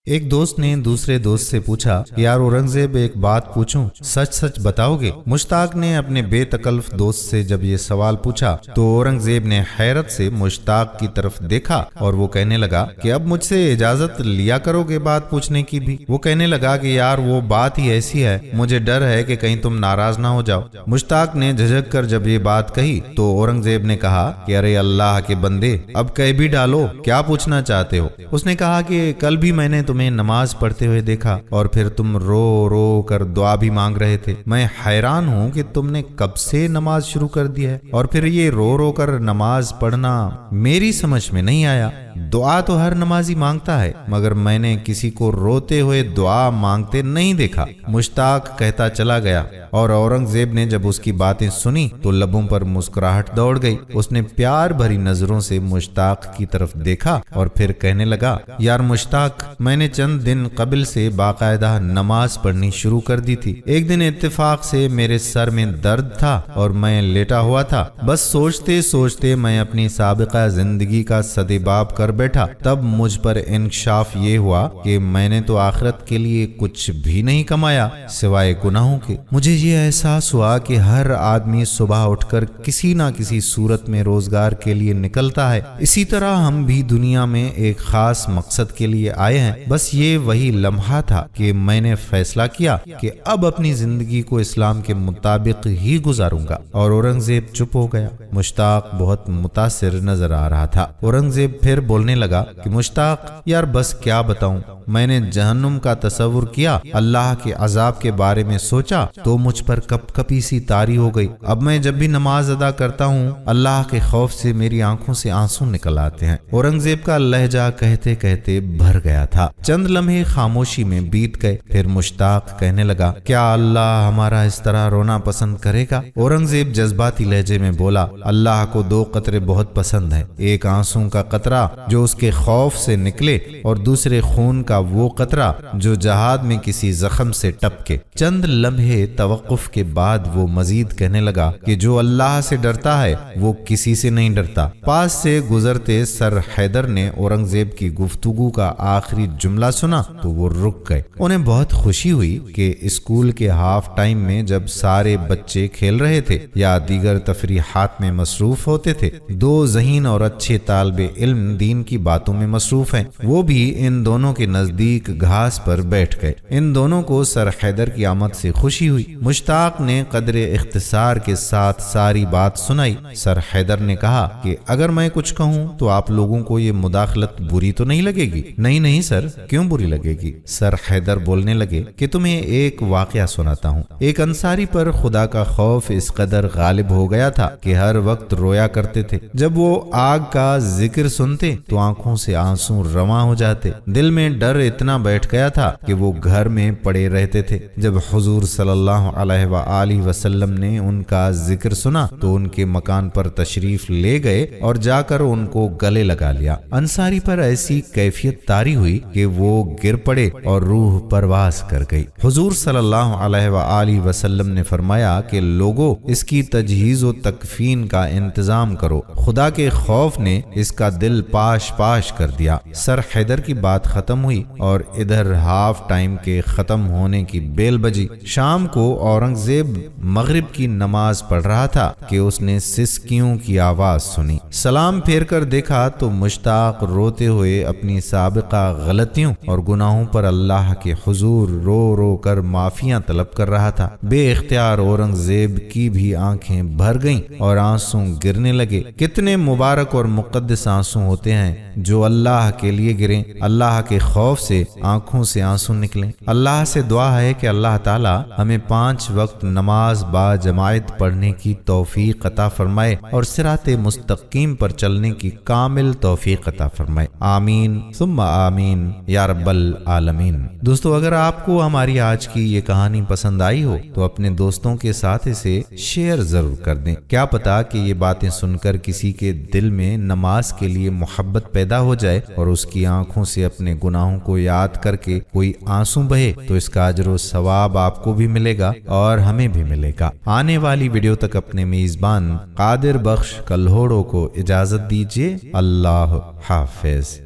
ایک دوست نے دوسرے دوست سے پوچھا یار اورنگزیب ایک بات پوچھوں، سچ سچ بتاؤ گے؟ مشتاق نے اپنے بے تکلف دوست سے جب یہ سوال پوچھا تو اورنگزیب نے حیرت سے مشتاق کی طرف دیکھا اور وہ کہنے لگا کہ اب مجھ سے اجازت لیا کرو گے بات پوچھنے کی بھی؟ وہ کہنے لگا کہ یار وہ بات ہی ایسی ہے، مجھے ڈر ہے کہ کہیں تم ناراض نہ ہو جاؤ۔ مشتاق نے جھجک کر جب یہ بات کہی تو اورنگزیب نے کہا کہ ارے اللہ کے بندے اب کہہ بھی ڈالو، کیا پوچھنا چاہتے ہو؟ اس نے کہا کہ کل بھی میں نے تمہیں نماز پڑھتے ہوئے دیکھا اور پھر تم رو رو کر دعا بھی مانگ رہے تھے۔ میں حیران ہوں کہ تم نے کب سے نماز شروع کر دی ہے، اور پھر یہ رو رو کر نماز پڑھنا میری سمجھ میں نہیں آیا۔ دعا تو ہر نمازی مانگتا ہے، مگر میں نے کسی کو روتے ہوئے دعا مانگتے نہیں دیکھا۔ مشتاق کہتا چلا گیا اور اورنگزیب نے جب اس کی باتیں سنی تو لبوں پر مسکراہٹ دوڑ گئی۔ اس نے پیار بھری نظروں سے مشتاق کی طرف دیکھا اور پھر کہنے لگا یار مشتاق، میں نے چند دن قبل سے باقاعدہ نماز پڑھنی شروع کر دی تھی۔ ایک دن اتفاق سے میرے سر میں درد تھا اور میں لیٹا ہوا تھا، بس سوچتے سوچتے میں اپنی سابقہ زندگی کا سدباب کر بیٹھا۔ تب مجھ پر انکشاف یہ ہوا کہ میں نے تو آخرت کے لیے کچھ بھی نہیں کمایا سوائے گناہوں کے۔ مجھے یہ احساس ہوا کہ ہر آدمی صبح اٹھ کر کسی نہ کسی صورت میں روزگار کے لیے نکلتا ہے، اسی طرح ہم بھی دنیا میں ایک خاص مقصد کے لیے آئے ہیں۔ بس یہ وہی لمحہ تھا کہ میں نے فیصلہ کیا کہ اب اپنی زندگی کو اسلام کے مطابق ہی گزاروں گا۔ اور اورنگزیب چپ ہو گیا۔ مشتاق بہت متاثر نظر آ رہا تھا۔ اورنگزیب پھر بولنے لگا کہ مشتاق یار بس کیا بتاؤں، میں نے جہنم کا تصور کیا، اللہ کے عذاب کے بارے میں سوچا تو مجھ پر کپ کپی سی طاری ہو گئی۔ اب میں جب بھی نماز ادا کرتا ہوں اللہ کے خوف سے میری آنکھوں سے آنسو نکل آتے ہیں۔ اورنگزیب کا لہجہ کہتے کہتے بھر گیا تھا۔ چند لمحے خاموشی میں بیت گئے، پھر مشتاق کہنے لگا کیا اللہ ہمارا اس طرح رونا پسند کرے گا؟ اورنگزیب جذباتی لہجے میں بولا اللہ کو دو قطرے بہت پسند ہے، ایک آنسو کا قطرہ جو اس کے خوف سے نکلے اور دوسرے خون کا وہ قطرہ جو جہاد میں کسی زخم سے ٹپکے۔ چند لمحے توقف کے بعد وہ مزید کہنے لگا کہ جو اللہ سے ڈرتا ہے وہ کسی سے نہیں ڈرتا۔ پاس سے گزرتے سر حیدر نے اورنگزیب کی گفتگو کا آخری جملہ سنا تو وہ رک گئے۔ انہیں بہت خوشی ہوئی کہ اسکول کے ہاف ٹائم میں جب سارے بچے کھیل رہے تھے یا دیگر تفریحات میں مصروف ہوتے تھے، دو ذہین اور اچھے طالب علم دین کی باتوں میں مصروف ہیں، وہ بھی ان دونوں کے نزدیک گھاس پر بیٹھ گئے۔ ان دونوں کو سر حیدر کی آمد سے خوشی ہوئی۔ مشتاق نے قدر اختصار کے ساتھ ساری بات سنائی۔ سر حیدر نے کہا کہ اگر میں کچھ کہوں تو آپ لوگوں کو یہ مداخلت بری تو نہیں لگے گی؟ نہیں سر، کیوں بری لگے گی؟ سر حیدر بولنے لگے کہ تمہیں ایک واقعہ سناتا ہوں۔ ایک انصاری پر خدا کا خوف اس قدر غالب ہو گیا تھا کہ ہر وقت رویا کرتے تھے۔ جب وہ آگ کا ذکر سنتے تو آنکھوں سے آنسو رواں ہو جاتے۔ دل میں ڈر اتنا بیٹھ گیا تھا کہ وہ گھر میں پڑے رہتے تھے۔ جب حضور صلی اللہ علیہ وآلہ وسلم نے ان کا ذکر سنا تو ان کے مکان پر تشریف لے گئے اور جا کر ان کو گلے لگا لیا۔ انصاری پر ایسی کیفیت طاری ہوئی کہ وہ گر پڑے اور روح پرواز کر گئی۔ حضور صلی اللہ علیہ وآلہ وسلم نے فرمایا کہ لوگوں اس کی تجہیز و تکفین کا انتظام کرو۔ خدا کے خوف نے اس کا دل پاش پاش کر دیا۔ سر حیدر کی بات ختم ہوئی اور ادھر ہاف ٹائم کے ختم ہونے کی بیل بجی۔ شام کو اورنگزیب مغرب کی نماز پڑھ رہا تھا کہ اس نے سسکیوں کی آواز سنی۔ سلام پھیر کر دیکھا تو مشتاق روتے ہوئے اپنی سابقہ غلطیوں اور گناہوں پر اللہ کے حضور رو رو کر معافیاں طلب کر رہا تھا۔ بے اختیار اورنگزیب کی بھی آنکھیں بھر گئیں اور آنسو گرنے لگے۔ کتنے مبارک اور مقدس آنسو ہوتے ہیں جو اللہ کے لیے گریں، اللہ کے خوف سے آنکھوں سے آنسو نکلیں۔ اللہ سے دعا ہے کہ اللہ تعالی ہمیں 5 وقت نماز با جماعت پڑھنے کی توفیق عطا فرمائے اور صراط مستقیم پر چلنے کی کامل توفیق عطا فرمائے۔ آمین ثم آمین یا رب العالمین۔ دوستو اگر آپ کو ہماری آج کی یہ کہانی پسند آئی ہو تو اپنے دوستوں کے ساتھ اسے شیئر ضرور کر دیں۔ کیا پتا کہ یہ باتیں سن کر کسی کے دل میں نماز کے لیے محبت پیدا ہو جائے اور اس کی آنکھوں سے اپنے گناہوں کو یاد کر کے کوئی آنسو بہے تو اس کا اجر و ثواب آپ کو بھی ملے گا اور ہمیں بھی ملے گا۔ آنے والی ویڈیو تک اپنے میزبان قادر بخش کلہوڑوں کو اجازت دیجیے۔ اللہ حافظ۔